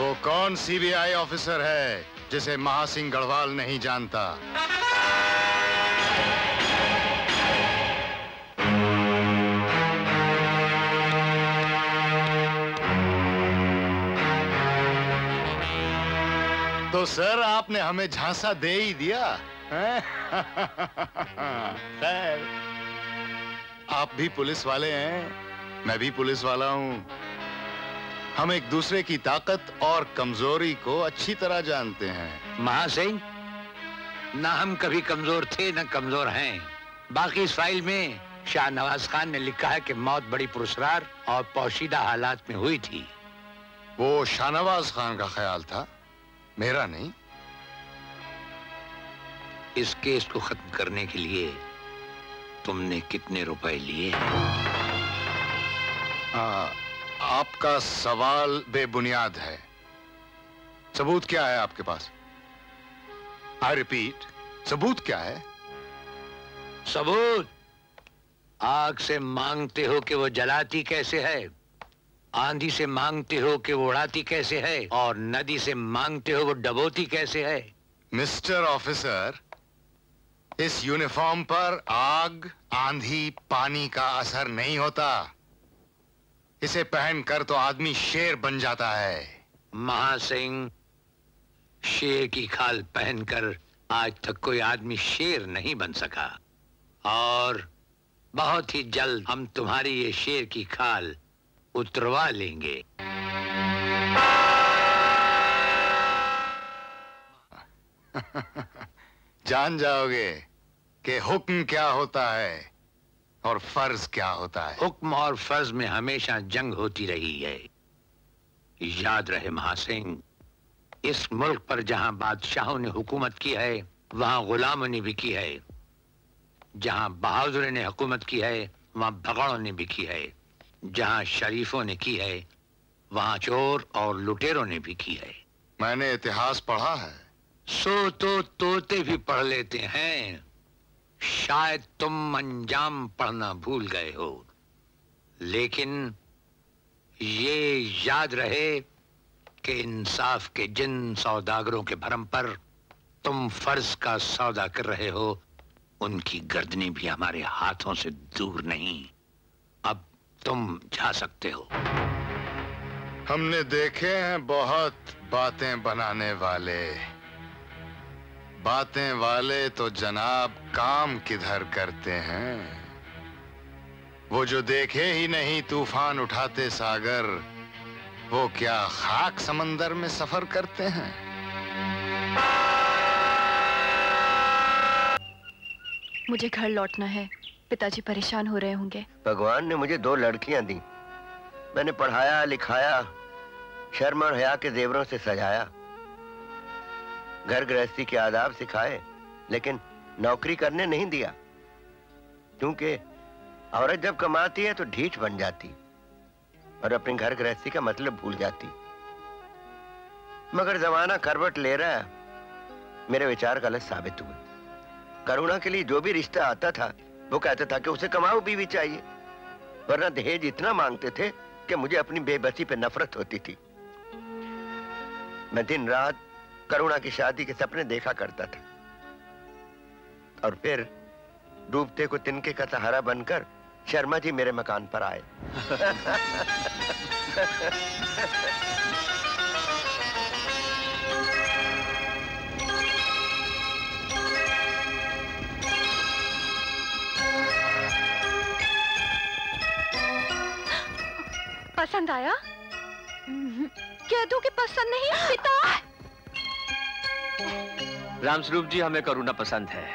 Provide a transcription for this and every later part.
वो कौन CBI officer है जिसे महासिंह गढ़वाल नहीं जानता? तो सर आपने हमें झांसा दे ही दिया। खैर, आप भी पुलिस वाले हैं, मैं भी पुलिस वाला हूं। हम एक दूसरे की ताकत और कमजोरी को अच्छी तरह जानते हैं। महासिंह, ना हम कभी कमजोर थे न कमजोर हैं। बाकी इस फाइल में शाहनवाज खान ने लिखा है कि मौत बड़ी पुरस्कार और पोशीदा हालात में हुई थी। वो शाहनवाज खान का ख्याल था, मेरा नहीं। इस केस को खत्म करने के लिए तुमने कितने रुपए लिए? आपका सवाल बेबुनियाद है। सबूत क्या है आपके पास? आई रिपीट, सबूत क्या है? सबूत आग से मांगते हो कि वो जलाती कैसे है, आंधी से मांगते हो कि वो उड़ाती कैसे है, और नदी से मांगते हो वो डबोती कैसे है। मिस्टर ऑफिसर, इस यूनिफॉर्म पर आग, आंधी, पानी का असर नहीं होता। इसे पहनकर तो आदमी शेर बन जाता है। महासिंह, शेर की खाल पहनकर आज तक कोई आदमी शेर नहीं बन सका, और बहुत ही जल्द हम तुम्हारी ये शेर की खाल उतरवा लेंगे। जान जाओगे कि हुक्म क्या होता है और फर्ज क्या होता है। हुक्म और फर्ज में हमेशा जंग होती रही है। याद रहे महासिंह, इस मुल्क पर जहां बादशाहों ने हुकूमत की है, वहां गुलामों ने भी की है। जहां बहादुरों ने हुकूमत की है, वहां भगड़ों ने भी की है। जहां शरीफों ने की है, वहां चोर और लुटेरों ने भी की है। मैंने इतिहास पढ़ा है। सो तो तोते भी पढ़ लेते हैं। शायद तुम अंजाम पढ़ना भूल गए हो, लेकिन ये याद रहे कि इंसाफ के जिन सौदागरों के भरम पर तुम फर्ज का सौदा कर रहे हो, उनकी गर्दनें भी हमारे हाथों से दूर नहीं। अब तुम जा सकते हो। हमने देखे हैं बहुत बातें बनाने वाले। बातें वाले तो जनाब काम किधर करते हैं। वो जो देखे ही नहीं तूफान उठाते सागर, वो क्या खाक समंदर में सफर करते हैं। मुझे घर लौटना है, पिताजी परेशान हो रहे होंगे। भगवान ने मुझे 2 लड़कियां दी, मैंने पढ़ाया लिखाया, शर्म और हया के जेवरों से सजाया, घर गृहस्थी के आदाब सिखाए, लेकिन नौकरी करने नहीं दिया। क्योंकि औरत जब कमाती है तो ढीठ बन जाती और अपने घर गृहस्थी का मतलब भूल जाती। मगर जमाना करवट ले रहा है, मेरे विचार गलत साबित हुए। करुणा के लिए जो भी रिश्ता आता था, वो कहता था कि उसे कमाऊ बीवी चाहिए, वरना दहेज इतना मांगते थे कि मुझे अपनी बेबसी पे नफरत होती थी। मैं दिन रात करुणा की शादी के सपने देखा करता था, और फिर डूबते को तिनके का सहारा बनकर शर्मा जी मेरे मकान पर आए। पसंद आया? कह दो कि पसंद नहीं। पिता! रामस्वरूप जी, हमें करुणा पसंद है।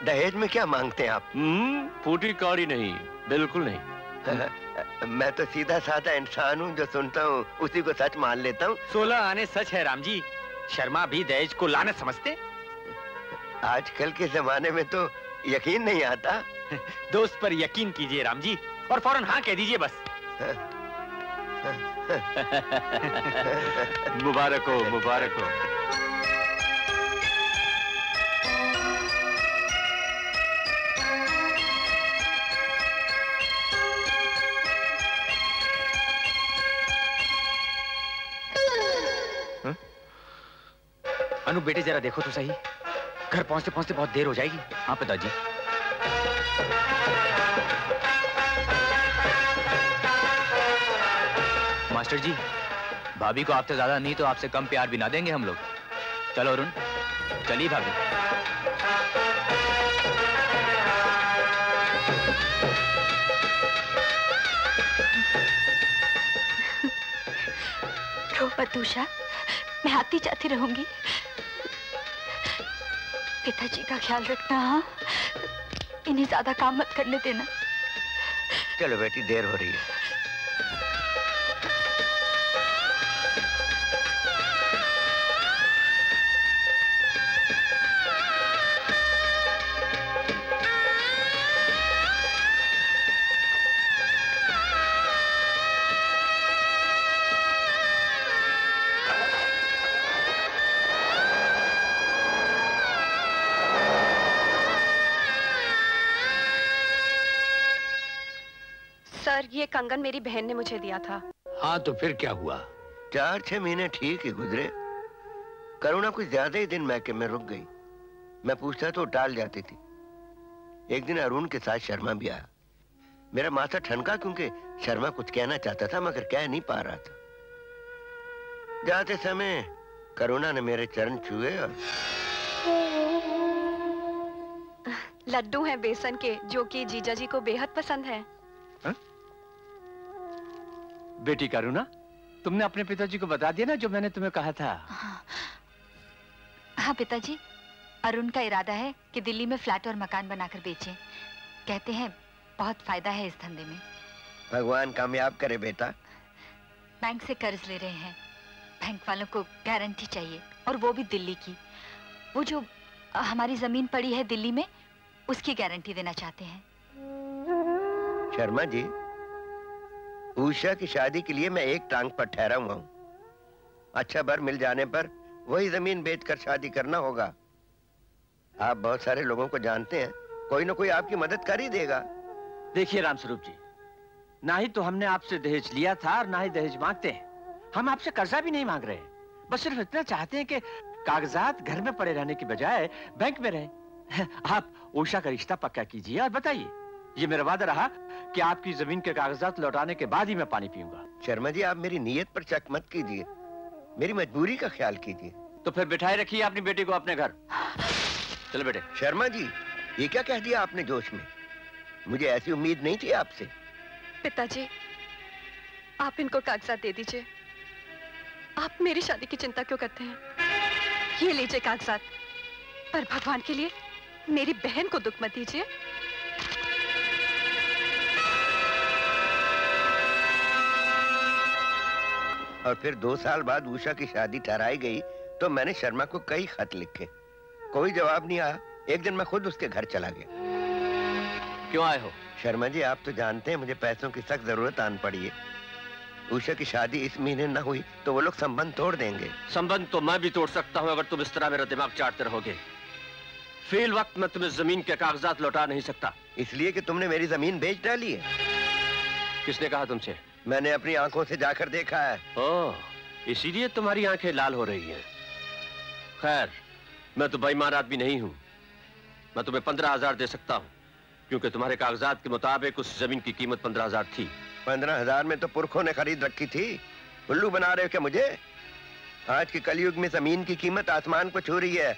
दहेज में क्या मांगते हैं आप? फूटी कौड़ी नहीं, बिल्कुल नहीं। मैं तो सीधा साधा इंसान हूँ, जो सुनता हूँ उसी को सच मान लेता हूँ। 16 आने सच है राम जी। शर्मा भी दहेज को लानत समझते। आजकल के जमाने में तो यकीन नहीं आता। दोस्त पर यकीन कीजिए राम जी, और फौरन हाँ कह दीजिए बस। मुबारक हो, मुबारक हो। अनु बेटे जरा देखो तो सही, घर पहुंचते पहुंचते बहुत देर हो जाएगी। हाँ पिताजी। मास्टर जी, भाभी को आपसे ज्यादा नहीं तो आपसे कम प्यार भी ना देंगे हम लोग। चलो अरुण, चलिए भाभी। रो मत उषा, मैं आती जाती रहूंगी। पिताजी का ख्याल रखना। हाँ, इन्हें ज्यादा काम मत करने देना। चलो बेटी, देर हो रही है। सर, ये कंगन मेरी बहन ने मुझे दिया था। हाँ तो फिर क्या हुआ? 4-6 महीने ठीक ही गुजरे। करुणा कुछ ज्यादा ही दिन मैके में रुक गई। मैं पूछता तो टाल जाती थी। एक दिन अरुण के साथ शर्मा भी आया। मेरा माथा ठनका क्योंकि शर्मा कुछ कहना चाहता था मगर कह नहीं पा रहा था। जाते समय करुणा ने मेरे चरण छुए और लड्डू हैं बेसन के, जो कि जीजा जी को बेहद पसंद है। बेटी करुणा, तुमने अपने पिताजी को बता दिया ना जो मैंने तुम्हें कहा था? हाँ पिताजी, अरुण का इरादा है कि दिल्ली में फ्लैट और मकान बनाकर बेचें। कहते हैं बहुत फायदा है इस धंधे में। भगवान कामयाब करे बेटा। बैंक से कर्ज ले रहे हैं। बैंक वालों को गारंटी चाहिए, और वो भी दिल्ली की। वो जो हमारी जमीन पड़ी है दिल्ली में, उसकी गारंटी देना चाहते हैं। शर्मा जी, उषा की शादी के लिए मैं एक टांग पर ठहरा हुआ हूँ। अच्छा बर मिल जाने पर वही जमीन बेचकर शादी करना होगा। आप बहुत सारे लोगों को जानते हैं, कोई ना कोई आपकी मदद कर ही देगा। देखिए रामस्वरूप जी, ना ही तो हमने आपसे दहेज लिया था और ना ही दहेज मांगते हैं। हम आपसे कर्जा भी नहीं मांग रहे, बस सिर्फ इतना चाहते हैं कि कागजात घर में पड़े रहने की बजाय बैंक में रहे। आप उषा का रिश्ता पक्का कीजिए और बताइए। ये मेरा वादा रहा कि आपकी जमीन के कागजात लौटाने के बाद ही मैं पानी पीऊंगा। शर्मा जी, आप मेरी नीयत पर शक मत कीजिए, मेरी मजबूरी का ख्याल कीजिए। तो फिर बिठाए रखिए अपनी बेटी को अपने घर। चलो बेटे। शर्मा जी, ये क्या कह दिया आपने जोश में? मुझे ऐसी उम्मीद नहीं थी आपसे। पिताजी, आप इनको कागजात दे दीजिए। आप मेरी शादी की चिंता क्यों करते हैं? ये लीजिए कागजात, पर भगवान के लिए मेरी बहन को दुख मत दीजिए। और फिर 2 साल बाद उषा की शादी ठहराई गई तो मैंने शर्मा को कई खत लिखे। कोई जवाब नहीं आया। एक दिन मैं खुद उसके घर चला गया। क्यों आए हो? शर्मा जी, आप तो जानते हैं मुझे पैसों की सख्त जरूरत आन पड़ी है। उषा की शादी इस महीने न हुई तो वो लोग संबंध तोड़ देंगे। संबंध तो मैं भी तोड़ सकता हूँ अगर तुम इस तरह मेरा दिमाग चाटते रहोगे। फिल वक्त मैं तुम्हें जमीन के कागजात लौटा नहीं सकता। इसलिए कि तुमने मेरी जमीन बेच डाली है। किसने कहा तुमसे? मैंने अपनी आंखों से जाकर देखा है। ओह, इसीलिए तुम्हारी आंखें लाल हो रही हैं। खैर, मैं तो बेईमान आदमी नहीं हूं। मैं तुम्हें 15,000 दे सकता हूं, क्योंकि तुम्हारे कागजात के मुताबिक उस जमीन की कीमत 15,000 थी। 15,000 में तो पुरखों ने खरीद रखी थी। उल्लू बना रहे हो क्या मुझे? आज के कलयुग में जमीन की कीमत आसमान को छू रही है।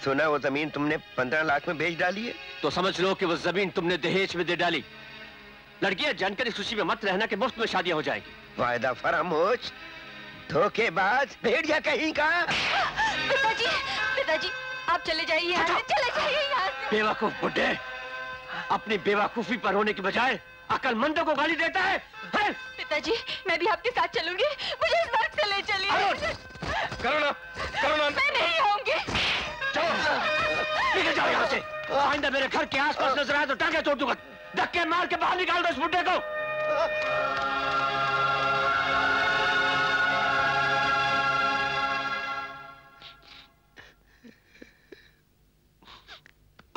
सुना वो जमीन तुमने 15 लाख में बेच डाली है? तो समझ लो कि वो जमीन तुमने दहेज में दे डाली। लड़कियां जानकर इस खुशी में मत रहना कि मुफ्त में शादियां हो जाएगी। वायदा फरामोश, धोखेबाज, भेड़िया कहीं का। पिताजी, पिताजी, आप चले जाइए यहाँ से, चले जाइए यहाँ से। बेवकूफ बुड्ढे, अपनी बेवकूफी पर होने की बजाय अक्लमंदों को गाली देता है? पिताजी, मैं भी आपके साथ चलूंगी। मुझे इस नर्क से ले चलिए। करुणा, करुणा, मैं नहीं आऊंगी। निकल जाओ यहाँ से। आइंदा मेरे घर के आसपास नजर आए तो टांगे तोड़ दूंगा। धक्के मार के बाहर निकाल दो इस बुड्ढे को।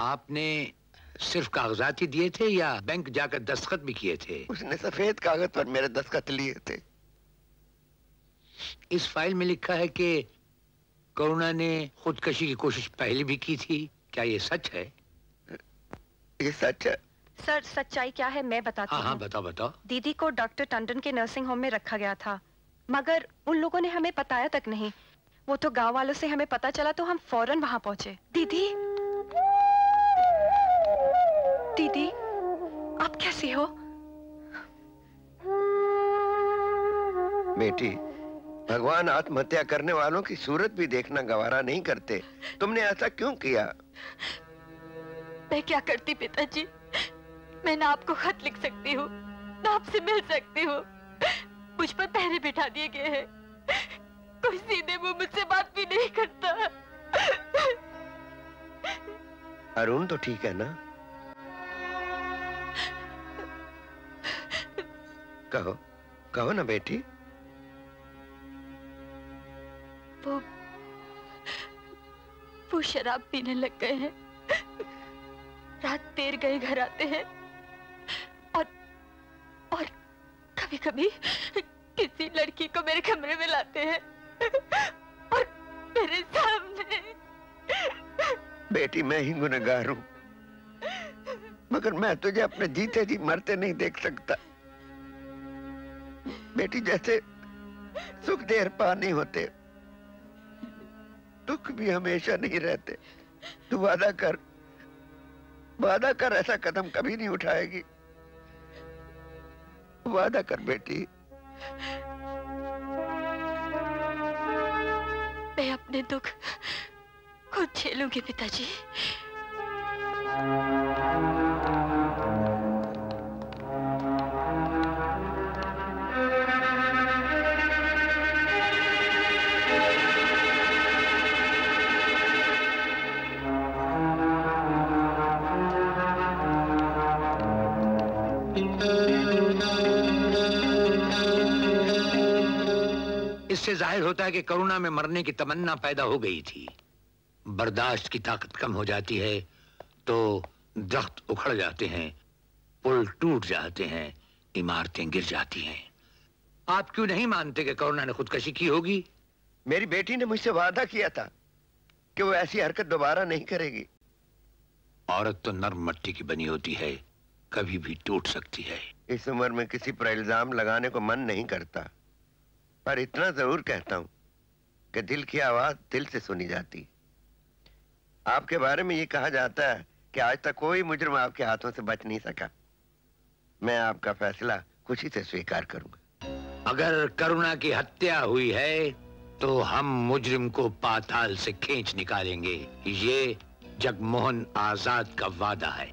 आपने सिर्फ कागजात ही दिए थे या बैंक जाकर दस्तखत भी किए थे? उसने सफेद कागज पर मेरे दस्तखत लिए थे। इस फाइल में लिखा है कि करुणा ने खुदकशी की कोशिश पहले भी की थी, क्या ये सच है? ये सच है सर। सच्चाई क्या है मैं बताती हूँ। हाँ बताओ बताओ। दीदी को डॉक्टर टंडन के नर्सिंग होम में रखा गया था, मगर उन लोगों ने हमें बताया तक नहीं। वो तो गांव वालों से हमें पता चला तो हम फौरन वहां पहुंचे। दीदी, दीदी आप कैसी हो? बेटी, भगवान आत्महत्या करने वालों की सूरत भी देखना गवारा नहीं करते। तुमने ऐसा क्यों किया? मैं क्या करती पिताजी? मैं ना आपको खत लिख सकती हूँ, ना आपसे मिल सकती हूँ। मुझ पर पहरे बिठा दिए गए हैं। कोई सीधे मुंह मुझसे बात भी नहीं करता। अरुण तो ठीक है ना? कहो कहो ना बेटी। वो शराब पीने लग गए हैं। रात देर गए घर आते हैं और कभी-कभी किसी लड़की को मेरे कमरे में लाते हैं और मेरे सामने। बेटी मैं ही गुनहगार हूं, मगर मैं तुझे अपने जीते जी मरते नहीं देख सकता। बेटी जैसे सुख देर पा नहीं होते, दुख भी हमेशा नहीं रहते। तू वादा कर ऐसा कदम कभी नहीं उठाएगी। वादा कर बेटी। मैं अपने दुख खुद झेलूंगी पिताजी। इससे जाहिर होता है कि करुणा में मरने की तमन्ना पैदा हो गई थी। बर्दाश्त की ताकत कम हो जाती है तो दरख्त उखड़ जाते हैं, पुल टूट जाते हैं, इमारतें गिर जाती हैं। आप क्यों नहीं मानते कि करुणा ने खुदकशी की होगी? मेरी बेटी ने मुझसे वादा किया था कि वो ऐसी हरकत दोबारा नहीं करेगी। औरत तो नर्म मट्टी की बनी होती है, कभी भी टूट सकती है। इस उम्र में किसी पर इल्जाम लगाने को मन नहीं करता, पर इतना जरूर कहता हूं कि दिल की आवाज दिल से सुनी जाती। आपके बारे में ये कहा जाता है कि आज तक कोई मुजरिम आपके हाथों से बच नहीं सका। मैं आपका फैसला खुशी से स्वीकार करूंगा। अगर करुणा की हत्या हुई है तो हम मुजरिम को पाताल से खींच निकालेंगे। ये जगमोहन आजाद का वादा है।